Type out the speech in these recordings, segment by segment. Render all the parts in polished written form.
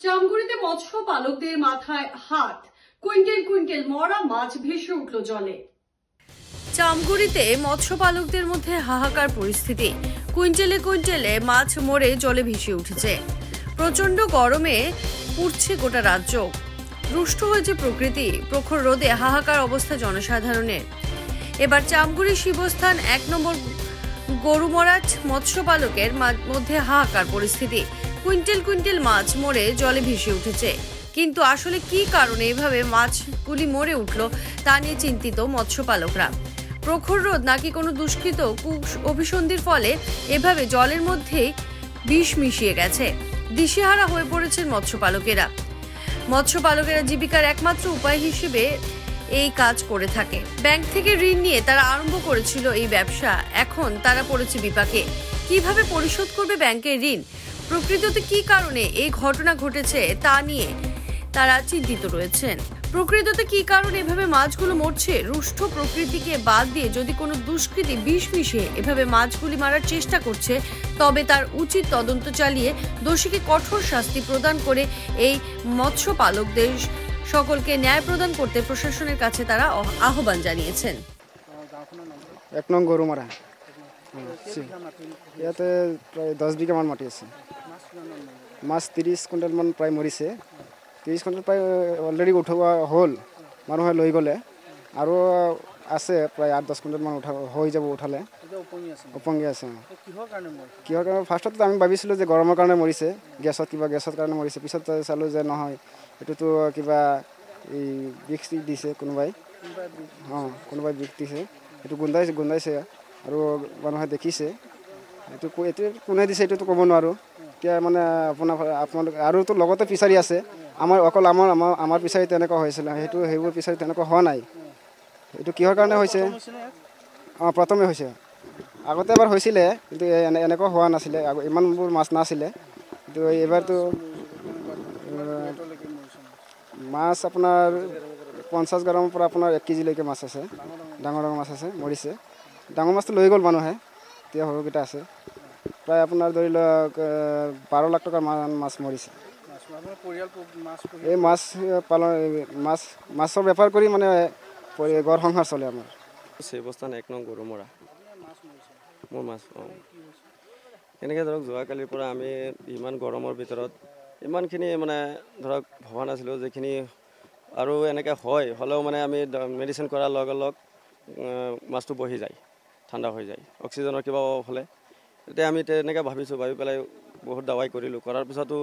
জামগুড়িতে মৎস্য পালকদের মাথায় হাত, কুইন্টাল কুইন্টাল মরা মাছ ভেসে উঠল জলে। জামগুড়িতে মৎস্য পালকদের মধ্যে হাহাকার পরিস্থিতি। কুইন্টালে কুইন্টালে মাছ মরে জলে ভেসে উঠেছে। প্রচন্ড গরমে পুড়ছে গোটা রাজ্য, রুষ্ট হয়েছে প্রকৃতি। প্রখর রোদে হাহাকার অবস্থা জনসাধারণের। এবার জামগুড়ি শিবস্থান 1 নম্বর গরুমরাজ মৎস্য পালকের মধ্যে হাহাকার পরিস্থিতি। কুইন্টাল কুইন্টাল মাছ মরে জলে ভেসে উঠেছে, কিন্তু আসলে কি কারণে এভাবে মাছগুলি মরে উঠল তা নিয়ে চিন্তিত মৎস্য পালকরা। প্রখর রোদ নাকি কোনো দুষ্কৃত অভিসন্ধির ফলে এভাবে জলের মধ্যেই বিষ মিশিয়ে গেছে। দিশেহারা হয়ে পড়েছেন মৎস্য পালকেরা জীবিকার একমাত্র উপায় হিসেবে এই কাজ করে থাকে। ব্যাংক থেকে ঋণ নিয়ে তারা আরম্ভ করেছিল এই ব্যবসা, এখন তারা পড়েছে বিপাকে। কিভাবে পরিশোধ করবে ব্যাংকের ঋণ? প্রকৃততে কি কারণে এই ঘটনা ঘটেছে তা নিয়ে তারা চিন্তিত রয়েছেন। প্রকৃততে কি কারণে এভাবে মাছগুলো মরছে? রুষ্ট প্রকৃতিকে বাদ দিয়ে যদি কোনো দুষ্কৃতী বিষ মিশিয়ে এভাবে মাছগুলি মারার চেষ্টা করছে, তবে তার উচিত তদন্ত চালিয়ে দোষীকে কঠোর শাস্তি প্রদান করে এই মৎস্য পালকদের সকলকে ন্যায় প্রদান করতে প্রশাসনের কাছে তারা আহ্বান জানিয়েছেন। 1 নং গরুমারা, ইয়াতে প্রায় 10 বিঘা মান মাটি আছে। মাছ 30 কুইণ্টেল মান প্ৰায় মৰিছে। 30 কুইণ্টেল প্ৰায় অলৰেডি উঠোৱা হ'ল, মানুহে লৈ গ'লে। আৰু আছে প্ৰায় 8-10 কুইণ্টেল মান হৈ যাব উঠালে। উপঙি আছে। কিহৰ কাৰণে ফাৰ্ষ্টত আমি ভাবিছিলোঁ যে গৰমৰ কাৰণে মৰিছে, গেছৰ কাৰণে মৰিছে। পিছত চালোঁ যে নহয়, এইটোতো কিবা এই বিষ দিছে কোনোবাই বিষ দিছে। এইটো গোন্ধাইছে আৰু মানুহে দেখিছে। এইটো কোনে দিছে এইটোতো ক'ব নোৱাৰোঁ। এতিয়া মানে আপোনালোক আৰুতো লগতে ফিচাৰী আছে। আমাৰ ফিচাৰী তেনেকুৱা হৈছিলে, সেইবোৰ ফিচাৰী তেনেকুৱা হোৱা নাই। এইটো কিহৰ কাৰণে হৈছে? প্ৰথমে হৈছে। আগতে এবাৰ হৈছিলে, কিন্তু এনেকুৱা হোৱা নাছিলে। ইমানবোৰ মাছ নাছিলে, কিন্তু এইবাৰতো মাছ আপোনাৰ 50 গ্ৰামৰ পৰা আপোনাৰ 1 কেজিলৈকে মাছ আছে। ডাঙৰ মাছ আছে, মৰিছে। ডাঙৰ মাছটো লৈ গ'ল মানুহে, এতিয়া সৰুকেইটা আছে। প্ৰায় আপোনাৰ ধৰি লওক 12 লাখ টকাৰ মাছ মৰিছে। এই মাছৰ বেপাৰ কৰি মানে ঘৰ সংসাৰ চলে আমাৰ। শিৱস্থান 1 নং গৰুমৰা মোৰ মাছ। এনেকৈ ধৰক যোৱাকালিৰ পৰা আমি ইমান গৰমৰ ভিতৰত ইমানখিনি মানে ধৰক ভবা নাছিলোঁ যিখিনি আৰু এনেকৈ হ'লেও মানে আমি মেডিচিন কৰাৰ লগে লগ মাছটো বহি যায়, ঠাণ্ডা হৈ যায়, অক্সিজেনৰ কিবা হ'লে। এতিয়া আমি তেনেকৈ ভাবি পেলাই বহুত দাৱাই কৰিলোঁ, কৰাৰ পিছতো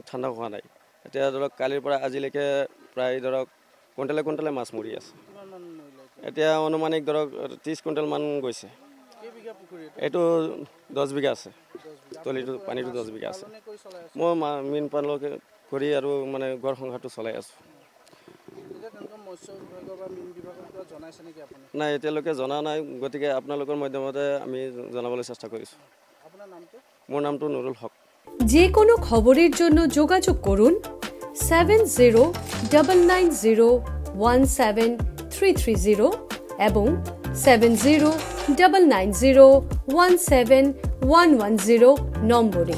ঠাণ্ডা হোৱা নাই। এতিয়া ধৰক কালিৰ পৰা আজিলৈকে প্ৰায় ধৰক কুইণ্টেলে মাছ মৰি আছে। এতিয়া অনুমানিক ধৰক 30 কুইণ্টেল মান গৈছে। এইটো 10 বিঘা আছে, পানীটো 10 বিঘা আছে। মই মীন পালন কৰি আৰু মানে ঘৰ সংসাৰটো চলাই আছোঁ। নাই, এতিয়ালৈকে জনা নাই, গতিকে আপোনালোকৰ মাধ্যমতে আমি জনাবলৈ চেষ্টা কৰিছোঁ। মোৰ নামটো নুৰুল হক। যে কোনো খবৰেৰ জন্য যোগাযোগ কৰুন 7099017330 এবং 7099017110 নম্বৰে।